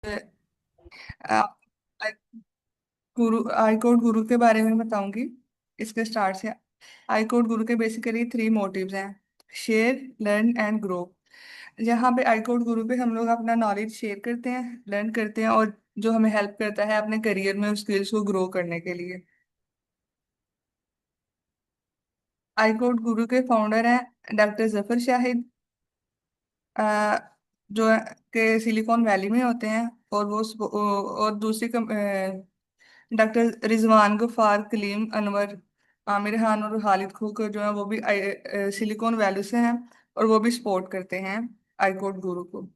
आप गुरु आई कोड गुरु के बारे में बताऊंगी। इसके स्टार्ट से आई कोड गुरु के बेसिकली थ्री मोटिव्स हैं: शेयर, लर्न एंड ग्रो। यहाँ पे आई कोड गुरु पे हम लोग अपना नॉलेज शेयर करते हैं, लर्न करते हैं, और जो हमें हेल्प करता है अपने करियर में उस स्किल्स को ग्रो करने के लिए। आई कोड गुरु के फाउंडर हैं डॉक्टर जफर शाहिद, अ, जो के सिलिकॉन वैली में होते हैं। और और दूसरी डॉक्टर रिजवान गफ्फार, कलीम अनवर, आमिर खान और खालिद खोकर जो है वो भी सिलिकॉन वैली से हैं, और वो भी सपोर्ट करते हैं आई कोड गुरु को।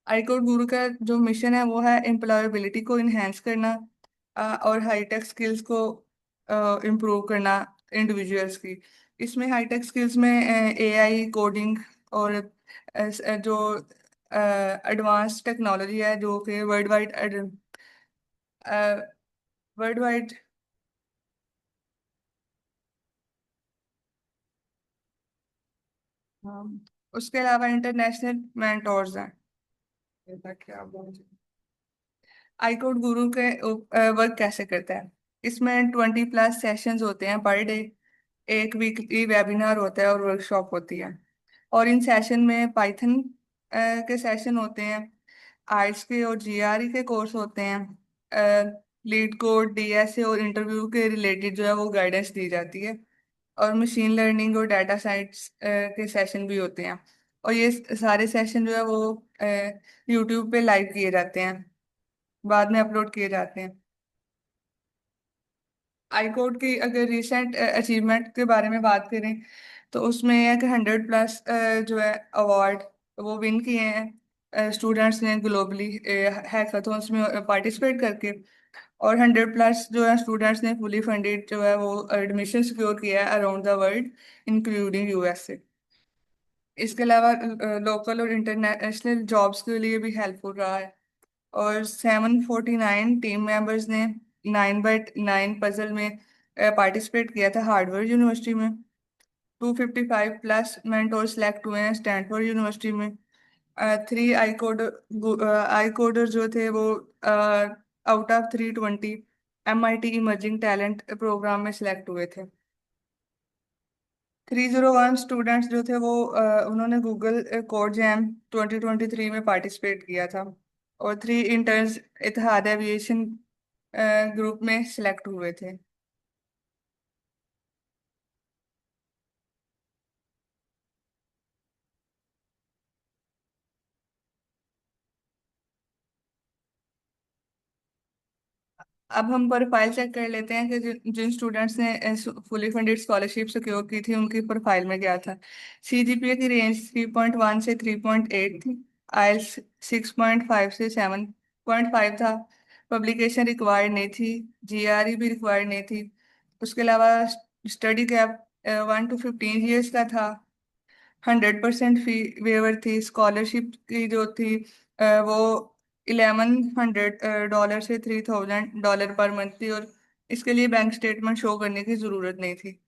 आई कोड गुरु का जो मिशन है वो है एम्प्लॉयबिलिटी को इन्हेंस करना, और हाईटेक स्किल्स को इम्प्रूव करना इंडिविजुअल्स की। इसमें हाईटेक स्किल्स में एआई कोडिंग और जो एडवांस टेक्नोलॉजी है जो कि वर्ल्ड वाइड। उसके अलावा इंटरनेशनल मेंटोर्स हैं। ऐसा क्या बोल। आई कोड गुरु के वर्क कैसे करता है? इसमें 20+ सेशंस होते हैं पर डे। एक वीकली वेबिनार होता है और वर्कशॉप होती है। और इन सेशन में पाइथन के सेशन होते हैं, आर्ट्स के और जीआरई के कोर्स होते हैं, लीड कोड, डीएसए और इंटरव्यू के रिलेटेड जो है वो गाइडेंस दी जाती है। और मशीन लर्निंग और डाटा साइंस के सेशन भी होते हैं। और ये सारे सेशन जो है वो यूट्यूब पे लाइव किए जाते हैं, बाद में अपलोड किए जाते हैं। आई कोड की अगर रिसेंट अचीवमेंट के बारे में बात करें तो उसमें यह है कि 100+ जो है अवार्ड वो विन किए हैं स्टूडेंट्स ने ग्लोबली हैकाथॉन्स में पार्टिसिपेट करके। और 100+ जो है स्टूडेंट्स ने फुली फंडेड जो है वो एडमिशन सिक्योर किया है around the world, including USA. इसके अलावा लोकल और इंटरनेशनल जॉब्स के लिए भी हेल्पफुल रहा है। और 749 टीम मेंबर्स ने 9x9 पजल में पार्टिसिपेट किया था हार्वर्ड यूनिवर्सिटी में। 255+ मेंटोर सेलेक्ट हुए हैं स्टैनफोर्ड यूनिवर्सिटी में। थ्री आई कोडर जो थे वो out of 320 MIT emerging talent program में सिलेक्ट हुए थे। 301 स्टूडेंट्स जो थे वो उन्होंने गूगल कोड जैम 2023 में पार्टिसिपेट किया था। और 3 इंटर्न्स इत्तेहाद एविएशन ग्रुप में सिलेक्ट हुए थे। अब हम प्रोफाइल चेक कर लेते हैं कि जिन स्टूडेंट्स ने फुली फंडेड स्कॉलरशिप सिक्योर की थी उनकी प्रोफाइल में क्या था। सीजीपीए की रेंज 3.1 से 3.8 थी। आइल्स 6.5 से 7.5 था। पब्लिकेशन रिक्वायर्ड नहीं थी। जीआरई भी रिक्वायर्ड नहीं थी। उसके अलावा स्टडी गैप 1 to 15 years का था। 100% फी वेवर थी। स्कॉलरशिप की जो थी वो $1100 से $3000 पर मंथ थी। और इसके लिए बैंक स्टेटमेंट शो करने की जरूरत नहीं थी।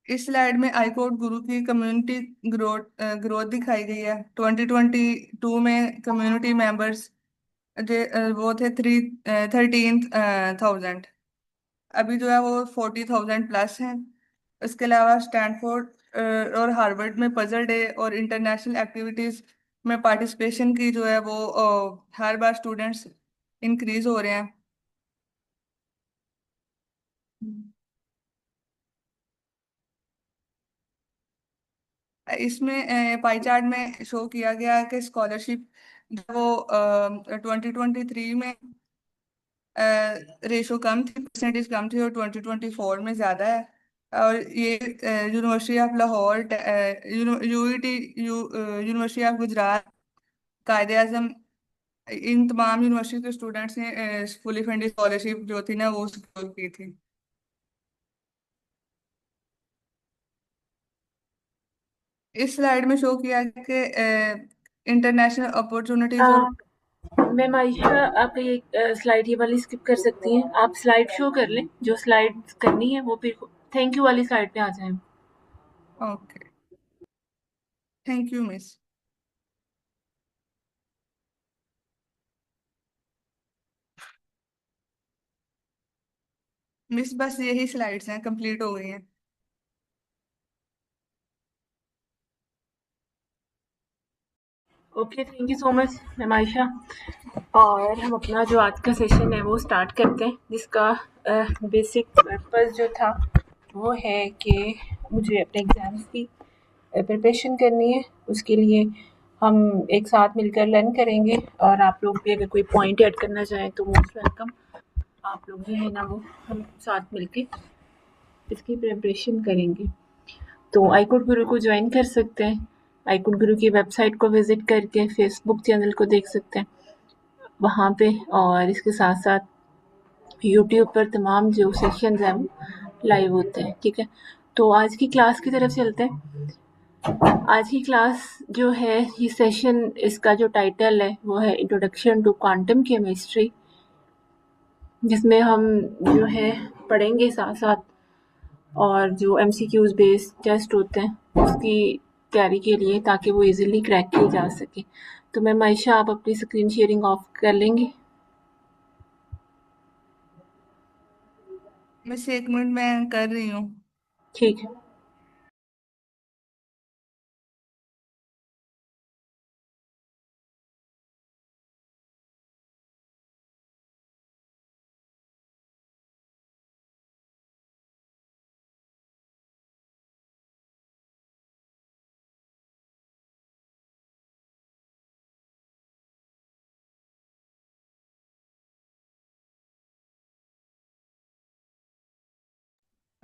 इस स्लाइड में आईकोड गुरु की कम्युनिटी ग्रोथ ग्रोथ दिखाई गई है। 2022 में कम्युनिटी मेंबर्स वो थे 13,000। अभी जो है वो 40,000+ हैं। इसके अलावा स्टैनफोर्ड और हार्वर्ड में पजल डे और इंटरनेशनल एक्टिविटीज में पार्टिसिपेशन की जो है वो हर बार स्टूडेंट्स इंक्रीज हो रहे हैं। इसमें पाई चार्ट में शो किया गया है कि स्कॉलरशिप वो 2023 में रेशो कम थी, परसेंटेज कम थी, और 2024 में ज्यादा है। और ये university of Lahore, UET, university of Gujarat, कायदे आजम, इन तमाम यूनिवर्सिटी के स्टूडेंट्स ने फुली फंडेड स्कॉलरशिप जो थी ना वो सिक्योर की थी। इस स्लाइड में शो किया गया कि इंटरनेशनल अपॉर्चुनिटीज और मैम आयशा, आप ये स्लाइड ये वाली स्किप कर सकती हैं। आप स्लाइड शो कर लें, जो स्लाइड करनी है वो फिर थैंक यू वाली स्लाइड पे आ जाएं। Okay. Thank you miss. Miss बस यही स्लाइड्स हैं, कंप्लीट हो गई हैं। Okay, thank you so much ma'am Ayesha. और हम अपना जो आज का सेशन है वो स्टार्ट करते हैं, जिसका बेसिक पर्पस जो था वो है कि मुझे अपने एग्ज़ाम्स की प्रिपरेशन करनी है। उसके लिए हम एक साथ मिलकर लर्न करेंगे, और आप लोग भी अगर कोई पॉइंट ऐड करना चाहें तो मोस्ट वेलकम। आप लोग जो है ना वो हम साथ मिलके इसकी प्रिपरेशन करेंगे। तो आईकुड गुरु को ज्वाइन कर सकते हैं। आईकुड गुरु की वेबसाइट को विजिट करके फेसबुक चैनल को देख सकते हैं वहाँ पे, और इसके साथ साथ यूट्यूब पर तमाम जो सेशंस हैं वो लाइव होते हैं। ठीक है, तो आज की क्लास की तरफ चलते हैं। आज की क्लास जो है, ये सेशन, इसका जो टाइटल है वो है इंट्रोडक्शन टू क्वांटम केमिस्ट्री, जिसमें हम जो है पढ़ेंगे साथ साथ, और जो एमसीक्यूज बेस्ड टेस्ट होते हैं उसकी तैयारी के लिए, ताकि वो इजीली क्रैक किए जा सके। तो मैम आयशा, आप अपनी स्क्रीन शेयरिंग ऑफ कर लेंगे? मिस 1 मिनट मैं कर रही हूँ। ठीक है।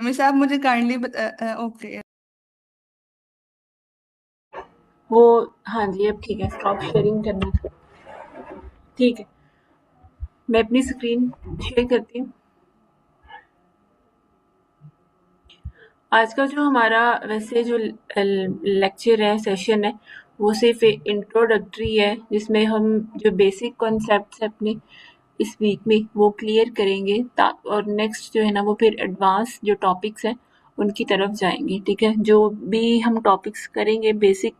मिस आप मुझे काइंडली बता। ओके। वो, हाँ जी, अब ठीक है, स्टॉप शेयरिंग करना था। ठीक है, मैं अपनी स्क्रीन शेयर करती हूँ। आज का जो हमारा वैसे जो लेक्चर है, सेशन है, वो सिर्फ इंट्रोडक्टरी है, जिसमें हम जो बेसिक कॉन्सेप्ट्स हैं अपने इस वीक में वो क्लियर करेंगे, और नेक्स्ट जो है ना वो फिर एडवांस जो टॉपिक्स हैं उनकी तरफ जाएंगे। ठीक है, जो भी हम टॉपिक्स करेंगे बेसिक,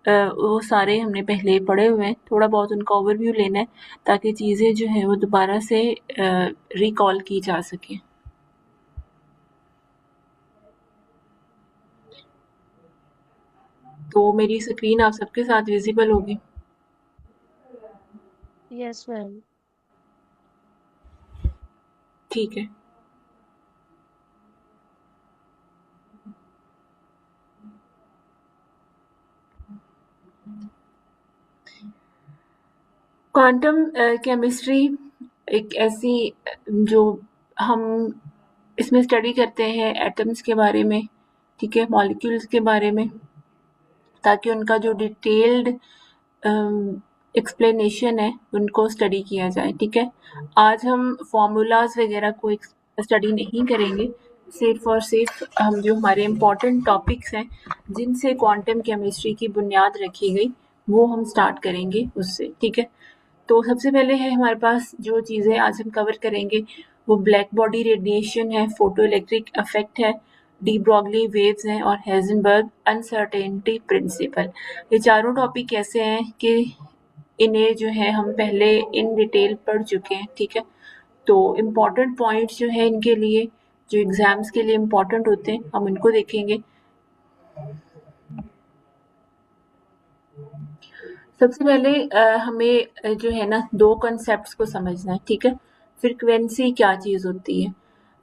वो सारे हमने पहले पढ़े हुए हैं। थोड़ा बहुत उनका ओवरव्यू लेना है, ताकि चीज़ें जो हैं वो दोबारा से रिकॉल की जा सकें। तो मेरी स्क्रीन आप सबके साथ विजिबल होगी? Yes, ma'am. ठीक है। क्वांटम केमिस्ट्री एक ऐसी जो हम इसमें स्टडी करते हैं एटम्स के बारे में, ठीक है, मॉलिक्यूल्स के बारे में, ताकि उनका जो डिटेल्ड एक्सप्लेनेशन है उनको स्टडी किया जाए। ठीक है, आज हम फॉर्मूलाज वगैरह को स्टडी नहीं करेंगे, सिर्फ और सिर्फ हम जो हमारे इम्पोर्टेंट टॉपिक्स हैं जिनसे क्वांटम केमिस्ट्री की बुनियाद रखी गई वो हम स्टार्ट करेंगे उससे। ठीक है, तो सबसे पहले है हमारे पास जो चीज़ें आज हम कवर करेंगे वो ब्लैक बॉडी रेडिएशन है, फोटो इलेक्ट्रिक इफेक्ट है, डी ब्रॉगली वेव्स हैं, और हेजनबर्ग अनसर्टेनिटी प्रिंसिपल। ये चारों टॉपिक ऐसे हैं कि इन्हें जो है हम पहले इन डिटेल पढ़ चुके हैं। ठीक है, तो इम्पॉर्टेंट पॉइंट्स जो है इनके लिए, जो एग्जाम्स के लिए इम्पॉर्टेंट होते हैं, हम इनको देखेंगे। सबसे पहले हमें जो है ना दो कॉन्सेप्ट्स को समझना है। ठीक है, फ्रीक्वेंसी क्या चीज़ होती है?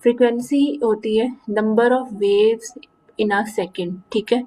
फ्रीक्वेंसी होती है number of waves in a second. ठीक है,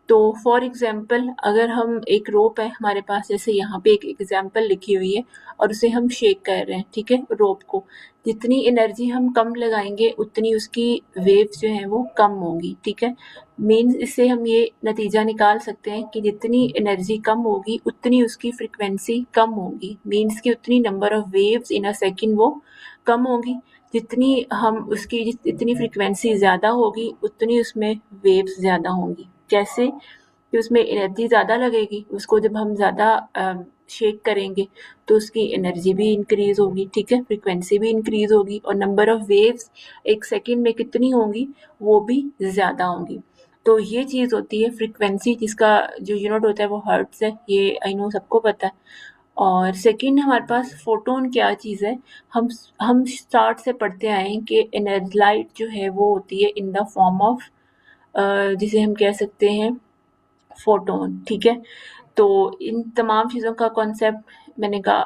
तो फॉर एग्जाम्पल अगर हम एक रोप है हमारे पास, जैसे यहाँ पे एक एग्जाम्पल लिखी हुई है, और उसे हम शेक कर रहे हैं, ठीक है, रोप को, जितनी एनर्जी हम कम लगाएंगे उतनी उसकी वेव्स जो है वो कम होंगी। ठीक है, मीन्स इससे हम ये नतीजा निकाल सकते हैं कि जितनी एनर्जी कम होगी उतनी उसकी फ्रिक्वेंसी कम होगी, मीन्स कि उतनी number of waves in a second वो कम होगी। जितनी हम उसकी जितनी फ्रिक्वेंसी ज़्यादा होगी उतनी उसमें वेव्स ज़्यादा होंगी। कैसे? कि उसमें एनर्जी ज़्यादा लगेगी, उसको जब हम ज़्यादा शेक करेंगे तो उसकी एनर्जी भी इंक्रीज होगी। ठीक है, फ्रिक्वेंसी भी इंक्रीज होगी, और नंबर ऑफ वेव्स एक सेकेंड में कितनी होंगी वो भी ज़्यादा होंगी। तो ये चीज़ होती है फ्रीक्वेंसी, जिसका जो यूनिट होता है वो हर्ट्ज़ है, ये आई नो सबको पता है। और सेकंड हमारे पास फोटोन क्या चीज़ है, हम स्टार्ट से पढ़ते आए हैं कि एनर्जी लाइट जो है वो होती है इन द फॉर्म ऑफ, जिसे हम कह सकते हैं फोटोन, ठीक है। तो इन तमाम चीज़ों का कॉन्सेप्ट मैंने कहा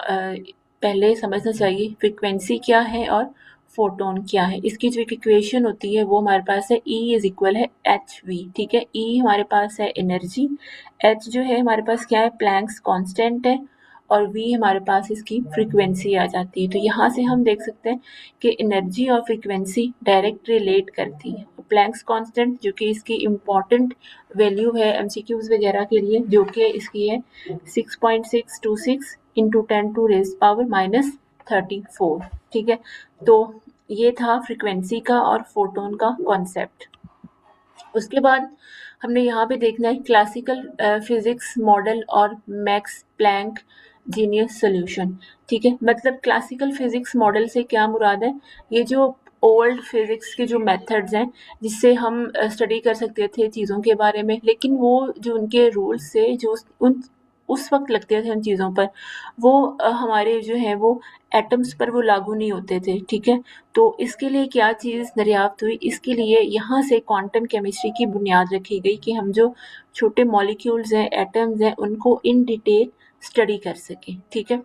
पहले समझना चाहिए, फ्रीक्वेंसी क्या है और फोटोन क्या है। इसकी जो एक इक्वेशन होती है वो हमारे पास है E इज इक्वल है एच वी, ठीक है। E हमारे पास है एनर्जी, H जो है हमारे पास क्या है, प्लैंक्स कांस्टेंट है, और V हमारे पास इसकी फ्रीक्वेंसी आ जाती है। तो यहाँ से हम देख सकते हैं कि एनर्जी और फ्रीक्वेंसी डायरेक्ट रिलेट करती है। प्लैंक्स कांस्टेंट जो कि इसकी इम्पॉर्टेंट वैल्यू है एमसीक्यूज वगैरह के लिए, जो कि इसकी है 6.626 इंटू 10⁻⁻34, ठीक है। तो ये था फ्रीक्वेंसी का और फोटोन का कॉन्सेप्ट। उसके बाद हमने यहाँ पे देखना है क्लासिकल फिजिक्स मॉडल और मैक्स प्लैंक जीनियस सॉल्यूशन, ठीक है। मतलब क्लासिकल फिजिक्स मॉडल से क्या मुराद है, ये जो ओल्ड फिजिक्स के जो मेथड्स हैं जिससे हम स्टडी कर सकते थे चीज़ों के बारे में, लेकिन वो जो उनके रूल्स से जो उन उस वक्त लगते थे उन चीज़ों पर, वो हमारे जो है वो एटम्स पर वो लागू नहीं होते थे, ठीक है। तो इसके लिए क्या चीज़ दरियाफ्त हुई, इसके लिए यहाँ से क्वांटम केमिस्ट्री की बुनियाद रखी गई कि हम जो छोटे मॉलिक्यूल्स हैं, एटम्स हैं, उनको इन डिटेल स्टडी कर सकें, ठीक है।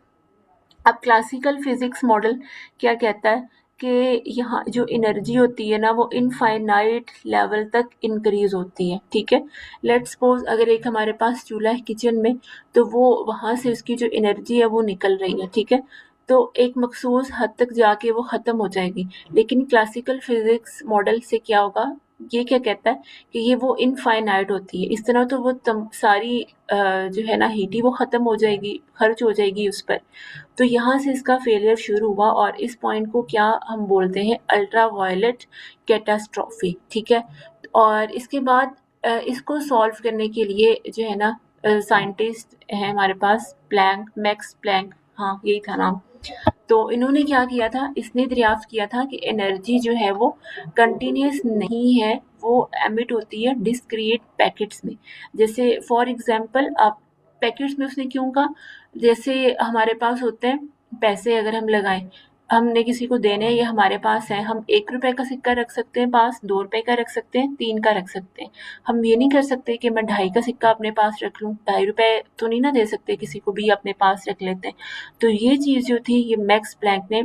अब क्लासिकल फिजिक्स मॉडल क्या कहता है कि यहाँ जो एनर्जी होती है ना वो इनफाइनाइट लेवल तक इंक्रीज होती है, ठीक है। लेट्स सपोज अगर एक हमारे पास चूल्हा है किचन में, तो वो वहाँ से उसकी जो एनर्जी है वो निकल रही है, ठीक है। तो एक मखसूस हद तक जाके वो ख़त्म हो जाएगी, लेकिन क्लासिकल फिजिक्स मॉडल से क्या होगा, ये क्या कहता है कि ये वो इनफाइनाइट होती है। इस तरह तो वो सारी जो है ना हीट ही वो ख़त्म हो जाएगी, खर्च हो जाएगी उस पर। तो यहाँ से इसका फेलियर शुरू हुआ और इस पॉइंट को क्या हम बोलते हैं, अल्ट्रा वायलेट कैटास्ट्रॉफी, ठीक है। और इसके बाद इसको सॉल्व करने के लिए जो है ना साइंटिस्ट हैं हमारे पास, प्लैंक, मैक्स प्लैंक, हाँ यही था नाम। तो इन्होंने क्या किया था, इसने दरियाफ्त किया था कि एनर्जी जो है वो कंटिन्यूस नहीं है, वो एमिट होती है डिस्क्रीट पैकेट्स में। जैसे फॉर एग्जांपल आप पैकेट्स में, उसने क्यों कहा, जैसे हमारे पास होते हैं पैसे, अगर हम लगाएं, हमने किसी को देने हैं, ये हमारे पास है, हम 1 रुपए का सिक्का रख सकते हैं पास, 2 रुपए का रख सकते हैं, 3 का रख सकते हैं। हम ये नहीं कर सकते कि मैं 2.5 का सिक्का अपने पास रख लूँ, 2.5 रुपए तो नहीं ना दे सकते किसी को भी, अपने पास रख लेते हैं। तो ये चीज़ जो थी ये मैक्स प्लैंक ने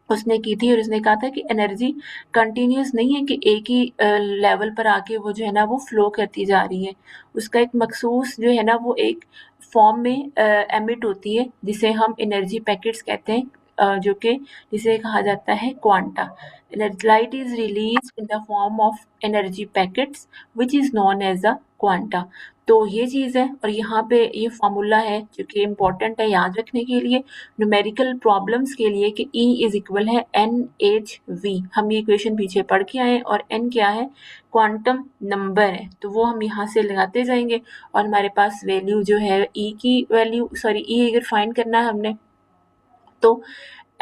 उसने की थी, और उसने कहा था कि एनर्जी कंटिन्यूस नहीं है कि एक ही लेवल पर आके वो जो है ना वो फ्लो करती जा रही है। उसका एक मखसूस जो है ना वो एक फॉर्म में एमिट होती है, जिसे हम एनर्जी पैकेट्स कहते हैं, जो कि जिसे कहा जाता है quanta. Light is release in the form of energy packets which is known as the quanta. तो ये चीज़ है, और यहाँ पे ये फार्मूला है जो कि इम्पोर्टेंट है याद रखने के लिए न्यूमेरिकल प्रॉब्लम्स के लिए, कि E इज इक्वल है NhV। हम ये इक्वेशन पीछे पढ़ के आए, और N क्या है, क्वांटम नंबर है, तो वो हम यहाँ से लगाते जाएंगे और हमारे पास वैल्यू जो है E की वैल्यू, सॉरी E अगर फाइंड करना है हमने, तो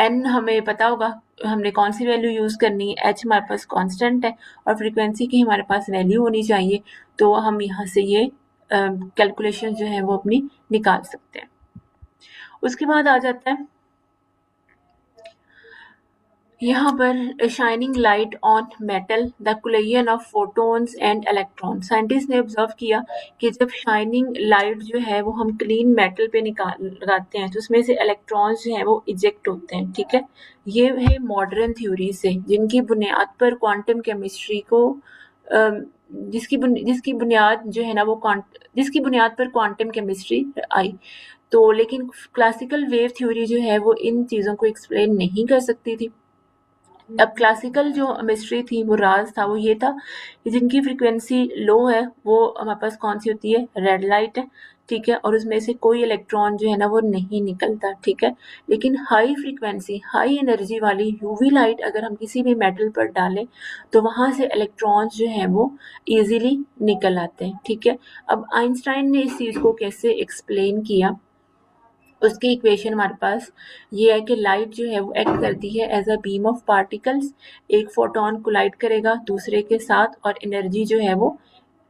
N हमें पता होगा हमने कौन सी वैल्यू यूज़ करनी है, H हमारे पास कांस्टेंट है और फ्रीक्वेंसी की हमारे पास वैल्यू होनी चाहिए। तो हम यहाँ से ये कैलकुलेशन जो है वो अपनी निकाल सकते हैं। उसके बाद आ जाता है यहाँ पर shining light on metal the collision of photons and electron. Scientist ने ऑब्जर्व किया कि जब शाइनिंग लाइट जो है वो हम क्लीन मेटल पे लगाते हैं, तो उसमें से इलेक्ट्रॉन्स जो हैं वो इजेक्ट होते हैं, ठीक है। ये है मॉडर्न थ्योरी से, जिनकी बुनियाद पर क्वांटम केमिस्ट्री को जिसकी बुनियाद जो है ना वो जिसकी बुनियाद पर क्वांटम केमिस्ट्री आई। तो लेकिन क्लासिकल वेव थ्योरी जो है वो इन चीज़ों को एक्सप्लेन नहीं कर सकती थी। अब क्लासिकल जो मिस्ट्री थी, वो राज था, वो ये था कि जिनकी फ्रीक्वेंसी लो है वो हमारे पास कौन सी होती है, रेड लाइट है, ठीक है, और उसमें से कोई इलेक्ट्रॉन जो है ना वो नहीं निकलता, ठीक है। लेकिन हाई फ्रीक्वेंसी, हाई एनर्जी वाली यूवी लाइट अगर हम किसी भी मेटल पर डालें, तो वहाँ से इलेक्ट्रॉन्स जो हैं वो इजीली निकल आते हैं, ठीक है। अब आइंस्टाइन ने इस चीज़ को कैसे एक्सप्लेन किया, उसकी इक्वेशन हमारे पास ये है कि लाइट जो है वो एक्ट करती है as a beam of particles. एक फोटोन कोलाइड करेगा दूसरे के साथ और एनर्जी जो है वो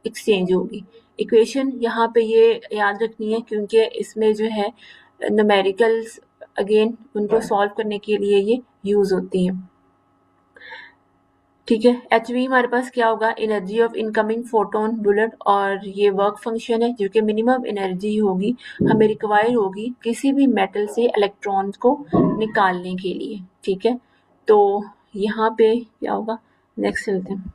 एक्सचेंज होगी। इक्वेशन यहाँ पे ये याद रखनी है क्योंकि इसमें जो है न्यूमेरिकल्स अगेन उनको सॉल्व करने के लिए ये यूज होती हैं। ठीक है, एच वी हमारे पास क्या होगा, energy of incoming photon bullet, और ये वर्क फंक्शन है जो कि मिनिमम एनर्जी होगी हमें रिक्वायर होगी किसी भी मेटल से इलेक्ट्रॉन्स को निकालने के लिए। ठीक है, तो यहाँ पे क्या होगा, नेक्स्ट चलते हैं।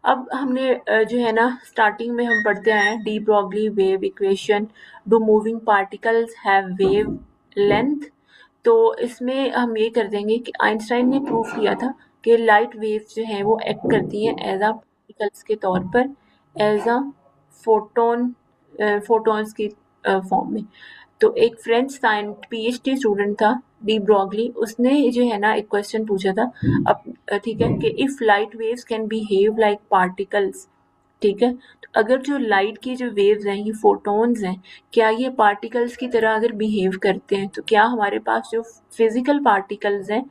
अब हमने जो है ना स्टार्टिंग में हम पढ़ते आए हैं de Broglie wave equation, do moving particles have wave length. तो इसमें हम ये कर देंगे कि आइंस्टाइन ने प्रूव किया था कि लाइट वेव्स जो हैं वो एक्ट करती हैं एज अ पार्टिकल्स के तौर पर, एज अ फोटोन, फोटॉन्स की फॉर्म में। तो एक फ्रेंच साइंस पीएचडी स्टूडेंट था डी ब्रॉगली, उसने जो है ना एक क्वेश्चन पूछा था अब, ठीक है, कि if light waves can behave like particles. ठीक है, तो अगर जो लाइट की जो वेव्स हैं ये फोटॉन्स हैं, क्या ये पार्टिकल्स की तरह अगर बिहेव करते हैं तो क्या हमारे पास जो फिजिकल पार्टिकल्स हैं,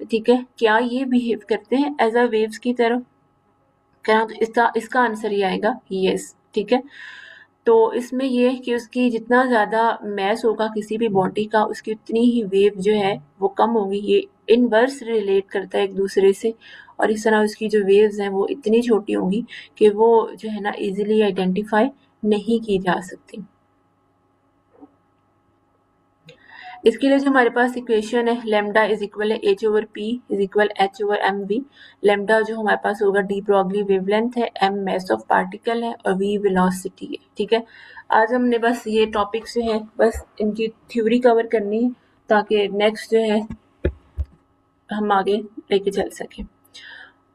ठीक है, क्या ये बिहेव करते हैं एज अ वेव्स की तरह? क्या, तो इसका इसका आंसर ये आएगा यस। ठीक है, तो इसमें ये है कि उसकी जितना ज़्यादा मैस होगा किसी भी बॉडी का उसकी उतनी ही वेव जो है वो कम होगी। ये इनवर्स रिलेट करता है एक दूसरे से, और इस तरह उसकी जो वेव्स हैं वो इतनी छोटी होंगी कि वो जो है ना इजीली आइडेंटिफाई नहीं की जा सकती। इसके लिए जो हमारे पास इक्वेशन है lambda is equal H over P is equal H over M V. Lambda जो हमारे पास होगा डी ब्रॉगली वेवलेंथ है, एम मैस ऑफ पार्टिकल है और वी वेलोसिटी है। ठीक है, आज हमने बस ये टॉपिक्स जो है बस इनकी थ्योरी कवर करनी है ताकि नेक्स्ट जो है हम आगे लेके चल सकें।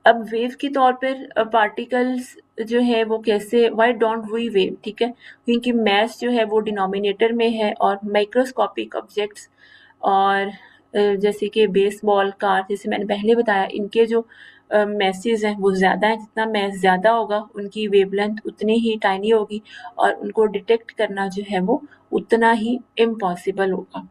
अब वेव के तौर पर पार्टिकल्स जो है वो कैसे, वाई डोंट वी वेव? ठीक है, क्योंकि मैस जो है वो डिनोमिनेटर में है और माइक्रोस्कोपिक ऑब्जेक्ट्स और जैसे कि बेसबॉल, कार, जैसे मैंने पहले बताया इनके जो मैसेज हैं वो ज़्यादा हैं। जितना मैस ज़्यादा होगा उनकी वेवलेंथ उतनी ही टाइनी होगी और उनको डिटेक्ट करना जो है वो उतना ही इम्पॉसिबल होगा।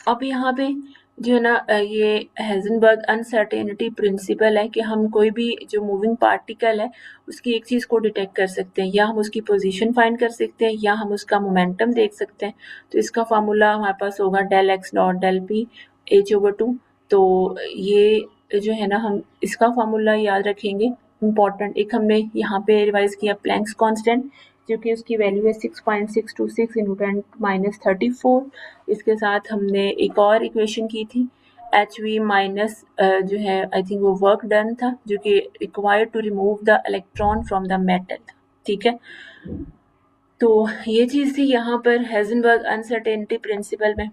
अब यहाँ पे जो है ना ये हेज़नबर्ग अनसर्टेनिटी प्रिंसिपल है कि हम कोई भी जो मूविंग पार्टिकल है उसकी एक चीज़ को डिटेक्ट कर सकते हैं, या हम उसकी पोजीशन फाइंड कर सकते हैं या हम उसका मोमेंटम देख सकते हैं। तो इसका फार्मूला हमारे पास होगा del X dot del P H over two. तो ये जो है ना हम इसका फार्मूला याद रखेंगे इम्पॉर्टेंट। एक हमने यहाँ पे रिवाइज किया प्लैंक्स कांस्टेंट जो कि उसकी वैल्यू है 6.626 इंटू 10⁻34। इसके साथ हमने एक और इक्वेशन की थी एच वी माइनस जो है आई थिंक वो वर्क डन था जो कि required to remove the electron from the metal. ठीक है, तो ये चीज़ थी यहाँ पर हेज़नबर्ग अनसर्टेनिटी प्रिंसिपल में।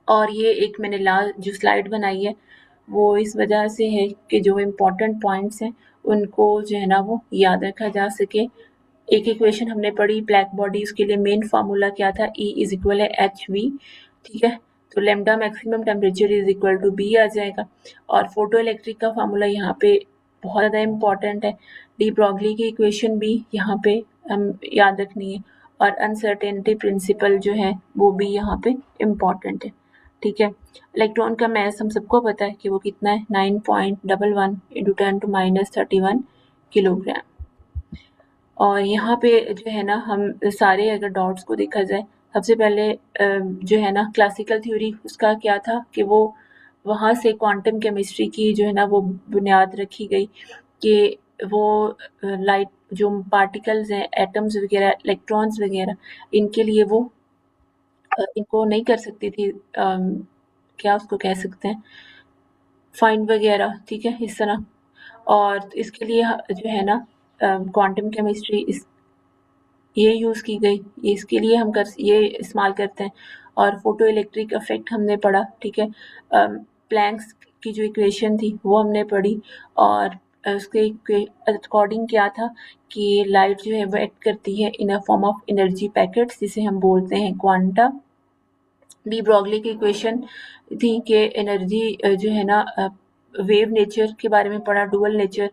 और ये एक मैंने जो स्लाइड बनाई है वो इस वजह से है कि जो इम्पोर्टेंट पॉइंट्स हैं उनको जो है ना वो याद रखा जा सके। एक इक्वेशन हमने पढ़ी ब्लैक बॉडी, उसके लिए मेन फार्मूला क्या था, E इज इक्वल है एच वी। ठीक है, तो lambda maximum temperature is equal to B आ जाएगा। और फोटो इलेक्ट्रिक का फार्मूला यहाँ पे बहुत ज़्यादा इम्पॉर्टेंट है। डी ब्रॉगली की इक्वेशन भी यहाँ पे हम याद रखनी है और अनसर्टेनिटी प्रिंसिपल जो है वो भी यहाँ पे इम्पॉर्टेंट है। ठीक है, इलेक्ट्रॉन का मैस हम सबको पता है कि वो कितना है 9.11 इंटू 10⁻31 किलोग्राम। और यहाँ पे जो है ना हम सारे अगर डॉट्स को देखा जाए, सबसे पहले जो है ना क्लासिकल थ्योरी उसका क्या था कि वो वहाँ से क्वांटम केमिस्ट्री की जो है ना वो बुनियाद रखी गई कि वो लाइट जो पार्टिकल्स हैं एटम्स वगैरह इलेक्ट्रॉन्स वगैरह इनके लिए वो इनको नहीं कर सकती थी, क्या उसको कह सकते हैं, फाइंड वगैरह। ठीक है, इस तरह। और इसके लिए जो है ना क्वांटम केमिस्ट्री इस ये यूज़ की गई, इसके लिए हम ये इस्तेमाल करते हैं। और फोटो इलेक्ट्रिक इफेक्ट हमने पढ़ा। ठीक है, प्लैंक्स की जो इक्वेशन थी वो हमने पढ़ी और उसके अकॉर्डिंग क्या था कि लाइट जो है वो एक्ट करती है in a form of energy packets जिसे हम बोलते हैं क्वांटा। डी ब्रॉगली की इक्वेशन थी कि एनर्जी जो है ना वेव नेचर के बारे में पढ़ा, डुअल नेचर।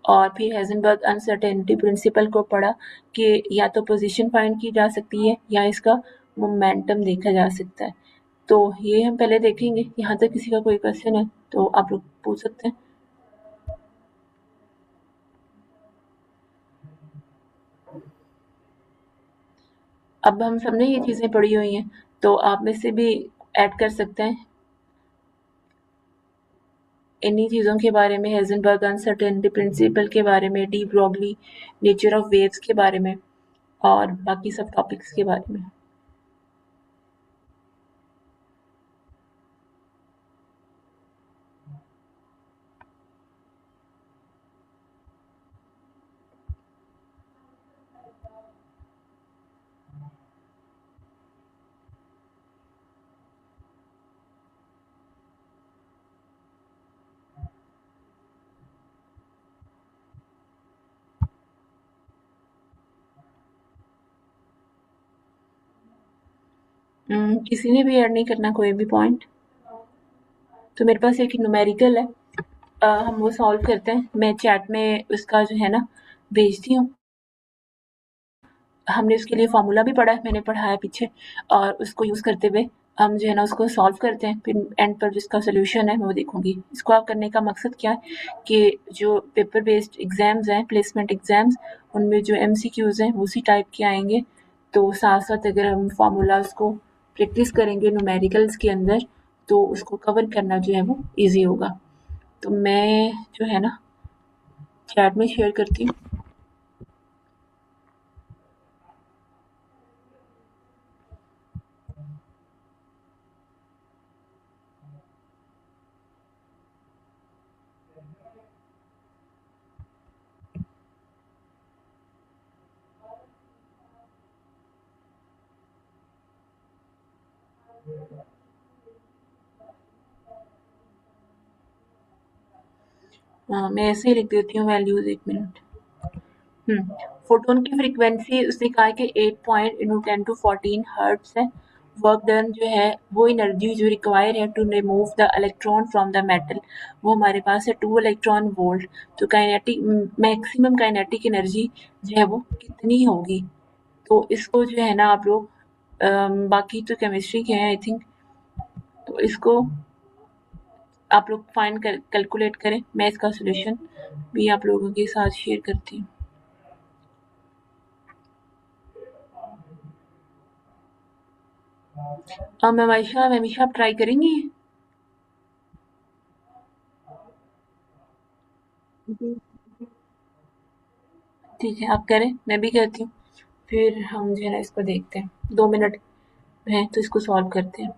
और फिर हेज़नबर्ग अनसर्टेनिटी प्रिंसिपल को पढ़ा कि या तो पोजीशन फाइंड की जा सकती है या इसका मोमेंटम देखा जा सकता है। तो ये हम पहले देखेंगे। यहाँ तक किसी का कोई क्वेश्चन है तो आप लोग पूछ सकते हैं। अब हम सबने ये चीज़ें पढ़ी हुई हैं, तो आप में से भी ऐड कर सकते हैं इन्हीं चीज़ों के बारे में, हेज़नबर्ग अनसर्टेनिटी प्रिंसिपल के बारे में, de Broglie nature of waves के बारे में और बाकी सब टॉपिक्स के बारे में। किसी ने भी ऐड नहीं करना कोई भी पॉइंट? तो मेरे पास एक न्यूमेरिकल है, हम वो सॉल्व करते हैं। मैं चैट में उसका जो है ना भेजती हूँ। हमने उसके लिए फॉर्मूला भी पढ़ा है, मैंने पढ़ा है पीछे, और उसको यूज़ करते हुए हम जो है ना उसको सॉल्व करते हैं, फिर एंड पर जिसका सोल्यूशन है मैं वो देखूंगी। इसको आप करने का मकसद क्या है कि जो पेपर बेस्ड एग्जाम्स हैं, प्लेसमेंट एग्जाम्स, उनमें जो एमसीक्यूज हैं वो उसी टाइप के आएंगे, तो साथ साथ अगर हम फार्मूलाज को प्रैक्टिस करेंगे न्यूमेरिकल्स के अंदर, तो उसको कवर करना जो है वो ईजी होगा। तो मैं जो है ना चैट में शेयर करती हूँ। मैं ऐसे ही लिख देती हूँ वैल्यूज, 1 मिनट। फोटोन की फ्रीक्वेंसी उसने कहा है कि 8 पॉइंट इंटू 10 टू 14 हर्ट्स है। वर्क डन जो है वो एनर्जी जो रिक्वायर है to remove the electron from the metal, वो हमारे पास है 2 इलेक्ट्रॉन वोल्ट। तो काइनेटिक मैक्सिमम काइनेटिक एनर्जी जो है वो कितनी होगी? तो इसको जो है ना आप लोग बाकी तो केमिस्ट्री के हैं आई थिंक, तो इसको आप लोग फाइंड कर कैलकुलेट करें। मैं इसका सोल्यूशन भी आप लोगों के साथ शेयर करती हूँ। मैम आयशा, मैम ईशा, आप ट्राई करेंगी? ठीक है, आप करें, मैं भी करती हूँ। फिर हम जो है ना इसको देखते हैं। 2 मिनट हैं तो इसको सॉल्व करते हैं।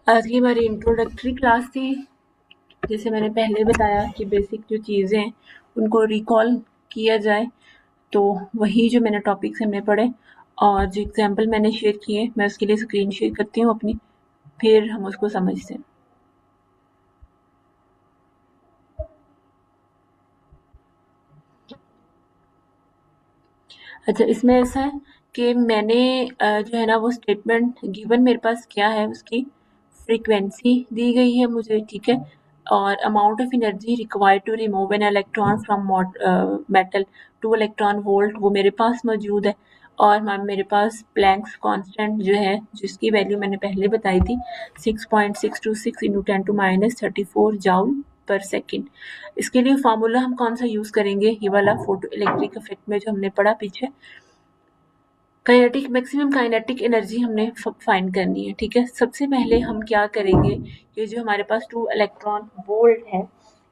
आज की हमारी इंट्रोडक्टरी क्लास थी। जैसे मैंने पहले बताया कि बेसिक जो चीज़ें हैं उनको रिकॉल किया जाए, तो वही जो मैंने टॉपिक्स हमने पढ़े और जो एग्जाम्पल मैंने शेयर किए मैं उसके लिए स्क्रीन शेयर करती हूँ अपनी, फिर हम उसको समझते हैं। अच्छा, इसमें ऐसा है कि मैंने जो है ना वो स्टेटमेंट गिवन मेरे पास क्या है, उसकी फ्रीक्वेंसी दी गई है मुझे, ठीक है, और amount of energy required to remove an electron from metal, 2 electron volt, वो मेरे पास मौजूद है। और मैम मेरे पास प्लैंक्स कांस्टेंट जो है जिसकी वैल्यू मैंने पहले बताई थी 6.626 इंटू 10⁻34 जाउल पर सेकेंड। इसके लिए फार्मूला हम कौन सा यूज करेंगे? ये वाला फोटो इलेक्ट्रिक इफेक्ट में जो हमने पढ़ा पीछे, काइनेटिक मैक्सिमम काइनेटिक एनर्जी हमने फाइंड करनी है, ठीक है। सबसे पहले हम क्या करेंगे, ये जो हमारे पास 2 इलेक्ट्रॉन वोल्ट है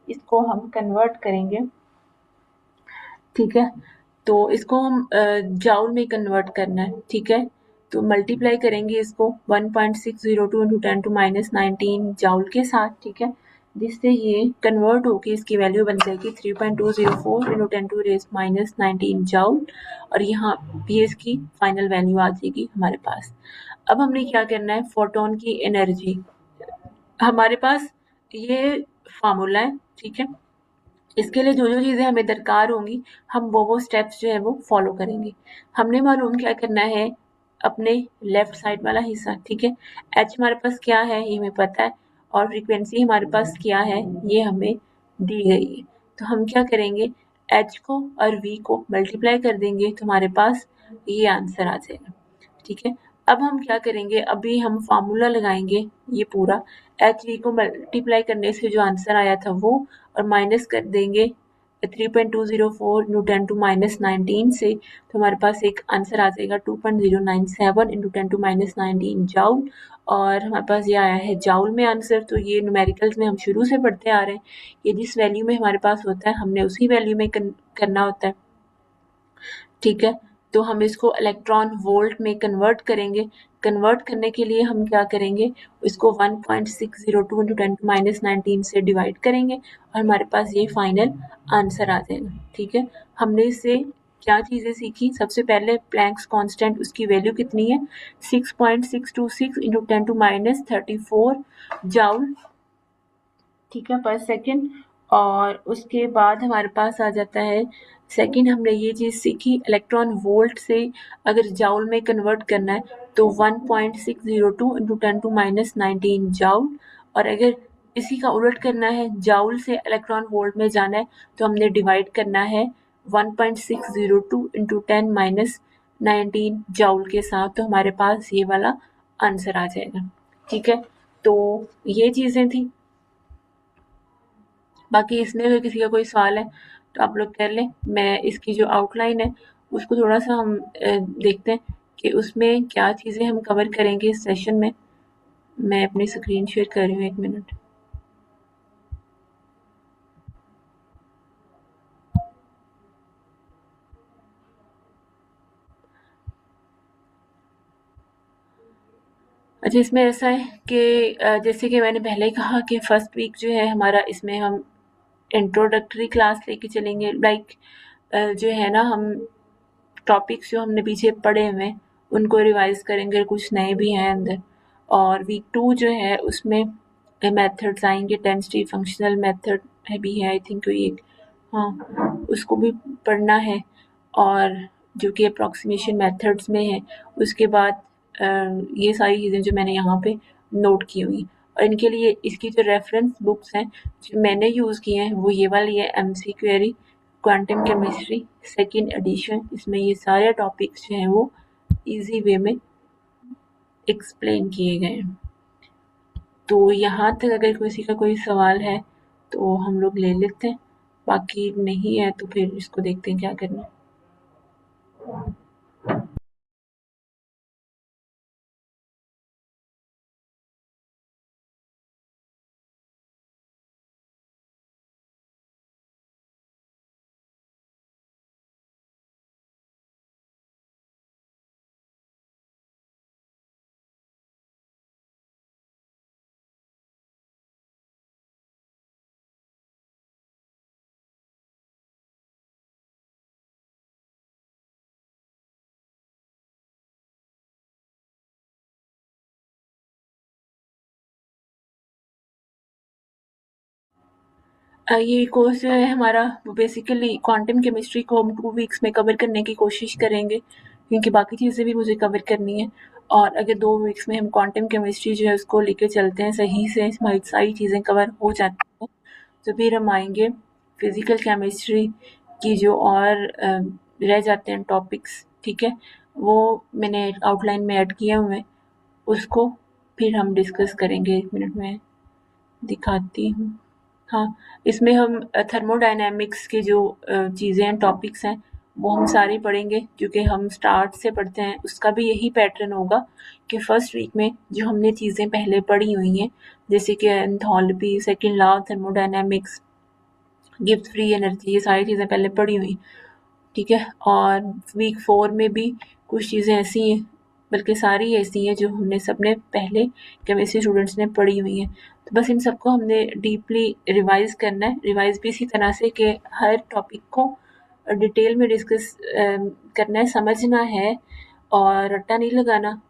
इसको हम कन्वर्ट करेंगे, ठीक है। तो इसको हम जाउल में कन्वर्ट करना है, ठीक है। तो मल्टीप्लाई करेंगे इसको 1.602 इंटू 10⁻19 जाउल के साथ, ठीक है, जिससे ये कन्वर्ट होके इसकी वैल्यू बन जाएगी 3.204 इंटू 10⁻19 जाउल, और यहाँ भी इसकी फाइनल वैल्यू आ जाएगी हमारे पास। अब हमने क्या करना है, फोटोन की एनर्जी हमारे पास ये फार्मूला है, ठीक है। इसके लिए जो चीज़ें हमें दरकार होंगी हम वो स्टेप्स जो है वो फॉलो करेंगे। हमने मालूम क्या करना है, अपने लेफ्ट साइड वाला हिस्सा, ठीक है। एच हमारे पास क्या है ये हमें पता है, और फ्रीक्वेंसी हमारे पास क्या है ये हमें दी गई है। तो हम क्या करेंगे, एच को और वी को मल्टीप्लाई कर देंगे तो हमारे पास ये आंसर आ जाएगा, ठीक है। अब हम क्या करेंगे, अभी हम फार्मूला लगाएंगे ये पूरा, एच वी को मल्टीप्लाई करने से जो आंसर आया था वो, और माइनस कर देंगे 3.204 इंटू 10 टू माइनस 19 से, तो हमारे पास एक आंसर आ जाएगा 2.097 इंटू 10 टू माइनस 19 जाउल। और हमारे पास ये आया है जाउल में आंसर। तो ये न्यूमेरिकल्स में हम शुरू से पढ़ते आ रहे हैं कि जिस वैल्यू में हमारे पास होता है हमने उसी वैल्यू में करना होता है, ठीक है। तो हम इसको इलेक्ट्रॉन वोल्ट में कन्वर्ट करेंगे। कन्वर्ट करने के लिए हम क्या करेंगे, इसको 1.602 इंटू 10 माइनस 19 से डिवाइड करेंगे और हमारे पास ये फाइनल आंसर आ जाएगा, ठीक है। हमने इससे क्या चीज़ें सीखी, सबसे पहले प्लैंक्स कांस्टेंट उसकी वैल्यू कितनी है, 6.626 इंटू 10 टू माइनस 34 जाउल, ठीक है, पर सेकंड। और उसके बाद हमारे पास आ जाता है, सेकंड हमने ये चीज़ सीखी, इलेक्ट्रॉन वोल्ट से अगर जाउल में कन्वर्ट करना है तो 1.602 इंटू 10 टू माइनस 19 जाउल। और अगर इसी का उलट करना है, जाउल से इलेक्ट्रॉन वोल्ट में जाना है, तो हमने डिवाइड करना है 1.602 इंटू 10 माइनस 19 जाउल के साथ, तो हमारे पास ये वाला आंसर आ जाएगा, ठीक है। तो ये चीज़ें थी। बाकी इसमें अगर किसी का कोई सवाल है तो आप लोग कर लें। मैं इसकी जो आउटलाइन है उसको थोड़ा सा हम देखते हैं कि उसमें क्या चीज़ें हम कवर करेंगे इस सेशन में। मैं अपनी स्क्रीन शेयर कर रही हूँ, 1 मिनट। अच्छा, इसमें ऐसा है कि जैसे कि मैंने पहले कहा कि फर्स्ट वीक जो है हमारा, इसमें हम इंट्रोडक्टरी क्लास लेके चलेंगे। लाइक जो है ना, हम टॉपिक्स जो हमने पीछे पढ़े हुए हैं उनको रिवाइज करेंगे, कुछ नए भी हैं अंदर। और वीक 2 जो है उसमें मेथड्स आएंगे, टेंसिटी फंक्शनल मेथड है भी है आई थिंक कोई एक, हाँ उसको भी पढ़ना है। और जो कि अप्रॉक्सीमेशन मेथड्स में है। उसके बाद ये सारी चीज़ें जो मैंने यहाँ पे नोट की हुई, और इनके लिए इसकी जो रेफरेंस बुक्स हैं जो मैंने यूज़ किए हैं वो ये वाली है, MC query quantum chemistry second edition. इसमें ये सारे टॉपिक्स जो हैं वो इजी वे में एक्सप्लेन किए गए हैं। तो यहाँ तक अगर किसी का कोई सवाल है तो हम लोग ले लेते हैं, बाकी नहीं है तो फिर इसको देखते हैं क्या करना है। ये कोर्स जो है हमारा वो बेसिकली क्वांटम केमिस्ट्री को हम 2 वीक्स में कवर करने की कोशिश करेंगे, क्योंकि बाकी चीज़ें भी मुझे कवर करनी है। और अगर 2 वीक्स में हम क्वांटम केमिस्ट्री जो है उसको लेके चलते हैं सही से, हमारी सारी चीज़ें कवर हो जाती हैं, तो फिर हम आएंगे फिजिकल केमिस्ट्री की जो और रह जाते हैं टॉपिक्स, ठीक है, वो मैंने आउटलाइन में ऐड किए हुए हैं, उसको फिर हम डिस्कस करेंगे। 1 मिनट में दिखाती हूँ। हाँ, इसमें हम थर्मोडायनामिक्स के जो चीज़ें हैं, टॉपिक्स हैं, वो हम सारे पढ़ेंगे, क्योंकि हम स्टार्ट से पढ़ते हैं। उसका भी यही पैटर्न होगा कि फर्स्ट वीक में जो हमने चीज़ें पहले पढ़ी हुई हैं, जैसे कि enthalpy, second law of thermodynamics, Gibbs free energy, ये सारी चीज़ें पहले पढ़ी हुई, ठीक है। और वीक 4 में भी कुछ चीज़ें ऐसी हैं, बल्कि सारी ऐसी हैं जो हमने सबने पहले केमिस्ट्री स्टूडेंट्स ने पढ़ी हुई हैं। तो बस इन सबको हमने डीपली रिवाइज़ करना है। रिवाइज़ भी इसी तरह से कि हर टॉपिक को डिटेल में डिस्कस करना है, समझना है और रट्टा नहीं लगाना,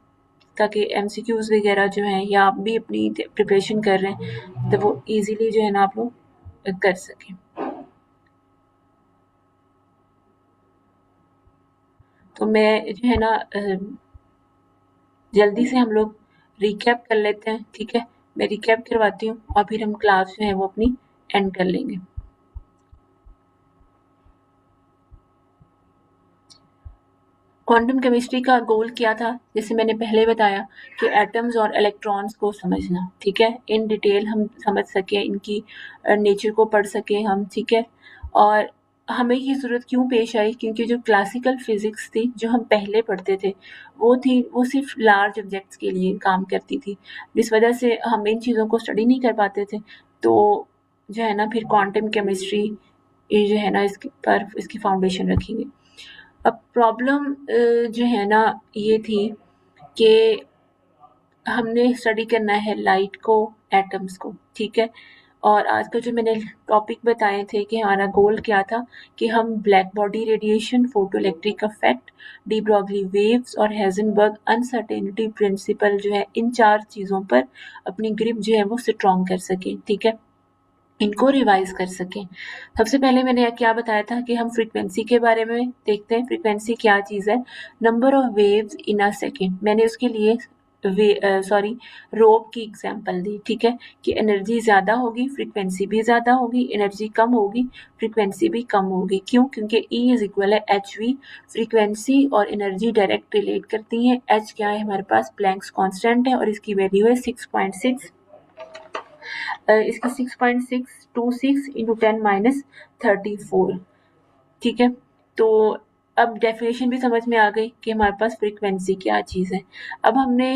ताकि एमसीक्यूज़ वगैरह जो हैं या आप भी अपनी प्रिपरेशन कर रहे हैं तो वो ईज़िली जो है ना आप लोग कर सकें। तो मैं जो है ना जल्दी से हम लोग रिकैप कर लेते हैं, ठीक है? मैं रिकैप करवाती हूँ और फिर हम क्लास जो है वो अपनी एंड कर लेंगे। क्वांटम केमिस्ट्री का गोल क्या था? जैसे मैंने पहले बताया कि एटम्स और इलेक्ट्रॉन्स को समझना, ठीक है? इन डिटेल हम समझ सकें, इनकी नेचर को पढ़ सकें हम, ठीक है? और हमें ये ज़रूरत क्यों पेश आई? क्योंकि जो क्लासिकल फिज़िक्स थी, जो हम पहले पढ़ते थे, वो सिर्फ लार्ज ऑब्जेक्ट्स के लिए काम करती थी, जिस वजह से हम इन चीज़ों को स्टडी नहीं कर पाते थे। तो जो है ना फिर क्वांटम केमिस्ट्री ये जो है ना इसकी फाउंडेशन रखी गई। अब प्रॉब्लम जो है ना ये थी कि हमने स्टडी करना है लाइट को, एटम्स को, ठीक है? और आज का जो मैंने टॉपिक बताए थे कि हमारा गोल क्या था कि हम black body radiation, photo electric effect, de Broglie waves और हेजनबर्ग अनसर्टेनिटी प्रिंसिपल जो है इन 4 चीज़ों पर अपनी ग्रिप जो है वो स्ट्रॉन्ग कर सकें, ठीक है? इनको रिवाइज कर सकें। सबसे पहले मैंने क्या बताया था कि हम फ्रीक्वेंसी के बारे में देखते हैं। फ्रीक्वेंसी क्या चीज़ है? Number of waves in a second. मैंने उसके लिए रोब की एग्जांपल दी, ठीक है? कि एनर्जी ज़्यादा होगी, फ्रीक्वेंसी भी ज़्यादा होगी, एनर्जी कम होगी, फ्रीक्वेंसी भी कम होगी। क्यों? क्योंकि E इज इक्वल है एच वी। फ्रीक्वेंसी और एनर्जी डायरेक्ट रिलेट करती हैं। एच क्या है हमारे पास? प्लैंक्स कांस्टेंट है और इसकी वैल्यू है 6.6। इसका 6.626 इंटू 10⁻34, ठीक है? तो अब डेफिनेशन भी समझ में आ गई कि हमारे पास फ्रीक्वेंसी क्या चीज़ है। अब हमने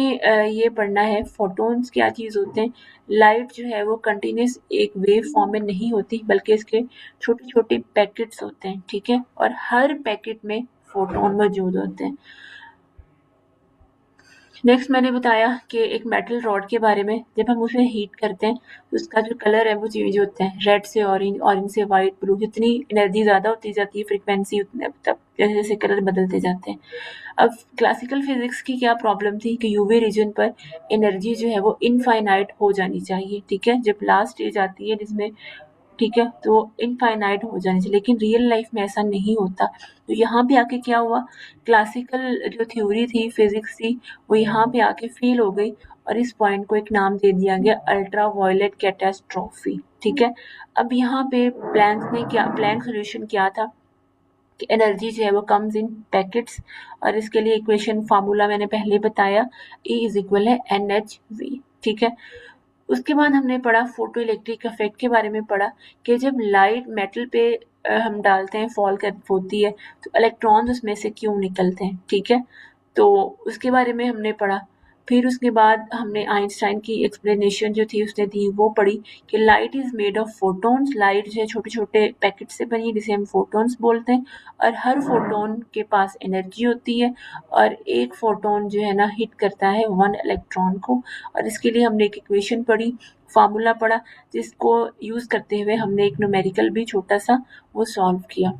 ये पढ़ना है फोटॉन्स क्या चीज़ होते हैं। लाइट जो है वो कंटिन्यूस एक वेव फॉर्म में नहीं होती, बल्कि इसके छोटे छोटे पैकेट्स होते हैं, ठीक है? और हर पैकेट में फोटोन मौजूद होते हैं। नेक्स्ट मैंने बताया कि एक मेटल रॉड के बारे में, जब हम उसे हीट करते हैं तो उसका जो कलर है वो चेंज होता है, रेड से ऑरेंज, ऑरेंज से वाइट, ब्लू। जितनी एनर्जी ज़्यादा होती जाती है फ्रीक्वेंसी, उतने तब जैसे जैसे कलर बदलते जाते हैं। अब क्लासिकल फिजिक्स की क्या प्रॉब्लम थी कि यूवी रीजन पर एनर्जी जो है वो इनफाइनाइट हो जानी चाहिए, ठीक है? जब लास्ट स्टेज आती है जिसमें, ठीक है, तो इनफाइनाइट हो जानी चाहिए, लेकिन रियल लाइफ में ऐसा नहीं होता। तो यहाँ पे आके क्या हुआ? क्लासिकल जो थ्योरी थी, फिजिक्स थी, वो यहाँ पे आके फेल हो गई और इस पॉइंट को एक नाम दे दिया गया अल्ट्रा वायलेट कैटास्ट्रॉफी, ठीक है? अब यहाँ पे प्लैंक सोल्यूशन क्या था कि एनर्जी जो है वो कम्स इन पैकेट्स, और इसके लिए इक्वेशन फार्मूला मैंने पहले बताया, E इज इक्वल है NHV, ठीक है? उसके बाद हमने पढ़ा फोटो इलेक्ट्रिक इफेक्ट के बारे में पढ़ा कि जब लाइट मेटल पे हम डालते हैं, फॉल कर होती है, तो इलेक्ट्रॉन्स उसमें से क्यों निकलते हैं, ठीक है? तो उसके बारे में हमने पढ़ा। फिर उसके बाद हमने आइंस्टाइन की एक्सप्लेनेशन जो थी उसने दी वो पढ़ी कि light is made of photons. Light जो है छोटे छोटे पैकेट से बनी है जिसे हम फोटॉन्स बोलते हैं, और हर फोटोन के पास एनर्जी होती है, और एक फोटोन जो है ना हिट करता है 1 इलेक्ट्रॉन को। और इसके लिए हमने एक इक्वेशन पढ़ी, फार्मूला पढ़ा, जिसको यूज करते हुए हमने एक न्यूमेरिकल भी छोटा सा वो सॉल्व किया।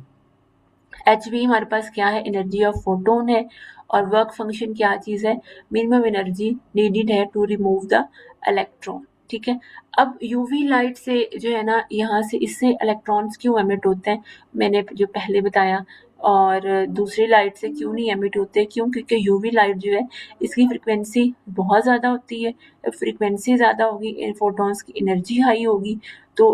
एच वी हमारे पास क्या है? एनर्जी ऑफ फोटोन है। और वर्क फंक्शन क्या चीज़ है? मिनिमम एनर्जी नीडेड है टू रिमूव द इलेक्ट्रॉन, ठीक है? अब यूवी लाइट से जो है ना यहाँ से इससे इलेक्ट्रॉन्स क्यों एमिट होते हैं, मैंने जो पहले बताया। और दूसरी लाइट से क्यों नहीं एमिट होते? क्यों? क्योंकि यूवी लाइट जो है इसकी फ्रिक्वेंसी बहुत ज़्यादा होती है। फ्रिक्वेंसी ज़्यादा होगी, फोटॉन्स की एनर्जी हाई होगी, तो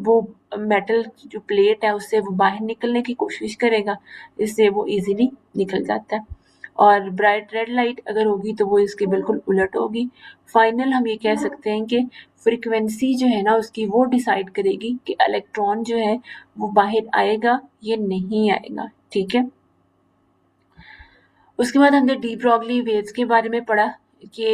वो मेटल की जो प्लेट है उससे वो बाहर निकलने की कोशिश करेगा, जिससे वो इजीली निकल जाता है। और ब्राइट रेड लाइट अगर होगी तो वो इसके बिल्कुल उलट होगी। फाइनल हम ये कह सकते हैं कि फ्रीक्वेंसी जो है ना उसकी वो डिसाइड करेगी कि इलेक्ट्रॉन जो है वो बाहर आएगा या नहीं आएगा, ठीक है? उसके बाद हमने डी ब्रॉगली वेव्स के बारे में पढ़ा कि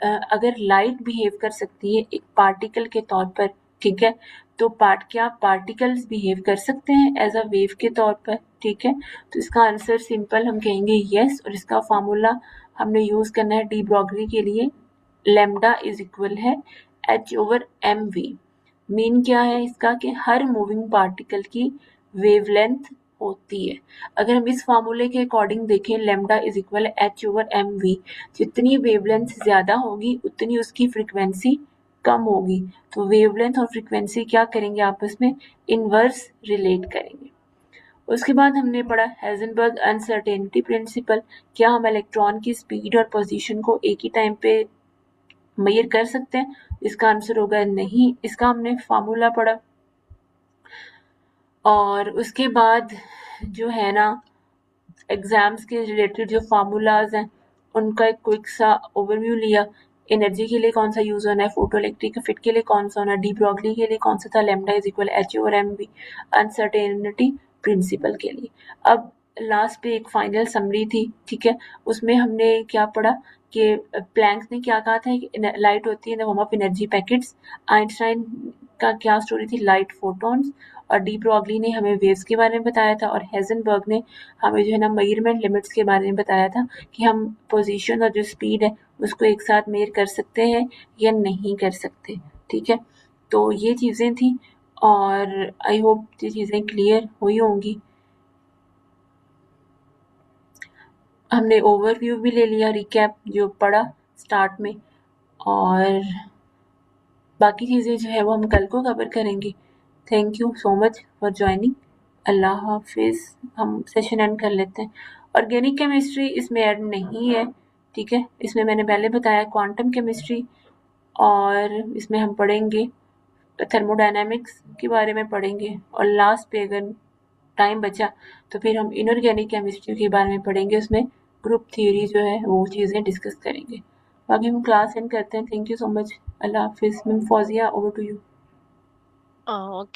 अगर लाइट बिहेव कर सकती है एक पार्टिकल के तौर पर, ठीक है? तो क्या पार्टिकल्स बिहेव कर सकते हैं एज अ वेव के तौर पर, ठीक है? तो इसका आंसर सिंपल हम कहेंगे यस, और इसका फार्मूला हमने यूज करना है डी ब्रॉगली के लिए, लैम्डा इज इक्वल है H/mv। मीन क्या है इसका? कि हर मूविंग पार्टिकल की वेवलेंथ होती है। अगर हम इस फार्मूले के अकॉर्डिंग देखें, लैम्डा इज इक्वल H/mv, जितनी वेवलेंथ ज़्यादा होगी उतनी उसकी फ्रीक्वेंसी कम होगी। तो वेवलेंथ और फ्रीक्वेंसी क्या करेंगे? आपस में इनवर्स रिलेट करेंगे। उसके बाद हमने पढ़ा हेज़नबर्ग अनसर्टेनिटी प्रिंसिपल। क्या हम इलेक्ट्रॉन की स्पीड और पोजीशन को एक ही टाइम पे मेजर कर सकते हैं? इसका आंसर होगा नहीं। इसका हमने फार्मूला पढ़ा। और उसके बाद जो है ना, एग्जाम्स के रिलेटेड जो फार्मूलाज हैं उनका एक क्विक सा ओवरव्यू लिया। एनर्जी के लिए कौन सा यूज होना है, फोटो इलेक्ट्रिक फिट के लिए कौन सा होना है, डी ब्रॉगली के लिए कौन सा था, lambda is equal H over M B, uncertainty principle के लिए। अब लास्ट पे एक फाइनल समरी थी, ठीक है। उसमें हमने क्या पढ़ा कि प्लैंक ने क्या कहा था कि लाइट होती है इन the form of energy packets. Einstein का क्या स्टोरी थी, लाइट फोटॉन्स। और डी ब्रॉगली ने हमें वेव्स के बारे में बताया था, और हेज़नबर्ग ने हमें जो है ना मेजरमेंट लिमिट्स के बारे में बताया था कि हम पोजीशन और जो स्पीड है उसको एक साथ मेजर कर सकते हैं या नहीं कर सकते, ठीक है। तो ये चीज़ें थी, और आई होप ये चीज़ें क्लियर हुई होंगी। हमने ओवरव्यू भी ले लिया, रिकैप जो पढ़ा स्टार्ट में, और बाकी चीज़ें जो है वो हम कल को कवर करेंगे। Thank you so much for joining. अल्लाह हाफिज़। हम सेशन एंड कर लेते हैं। ऑर्गेनिक केमिस्ट्री इसमें ऐड नहीं है, ठीक है। इसमें मैंने पहले बताया क्वांटम केमिस्ट्री, और इसमें हम पढ़ेंगे थर्मोडायनामिक्स के बारे में पढ़ेंगे, और लास्ट पे अगर टाइम बचा तो फिर हम इनऑर्गेनिक केमिस्ट्री के बारे में पढ़ेंगे। उसमें ग्रुप थ्योरी जो है वो चीज़ें डिस्कस करेंगे। बाकी हम क्लास एंड करते हैं। Thank you so much. अल्लाह हाफिज़। Ma'am Fauzia, over to you. Okay.